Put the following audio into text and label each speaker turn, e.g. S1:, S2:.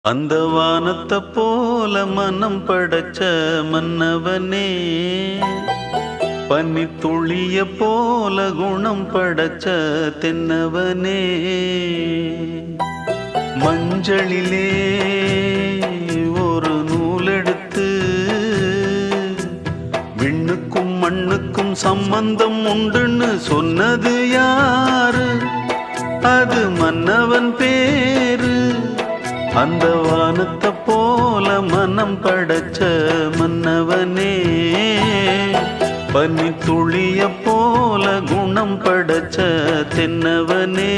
S1: அந்த வானத்தை போல மனம் படைச்ச மன்னவனே, பனி துளிய போல குணம் படைச்ச தென்னவனே, மஞ்சளிலே ஒரு நூலெடுத்து விண்ணுக்கும் மண்ணுக்கும் சம்பந்தம் உண்டுன்னு சொன்னது யாரு? அது மன்னவன் பேரு. அந்த வானத்தை போல மனம் படைச்ச மன்னவனே, பனி துளிய போல குணம் படைச்ச தென்னவனே.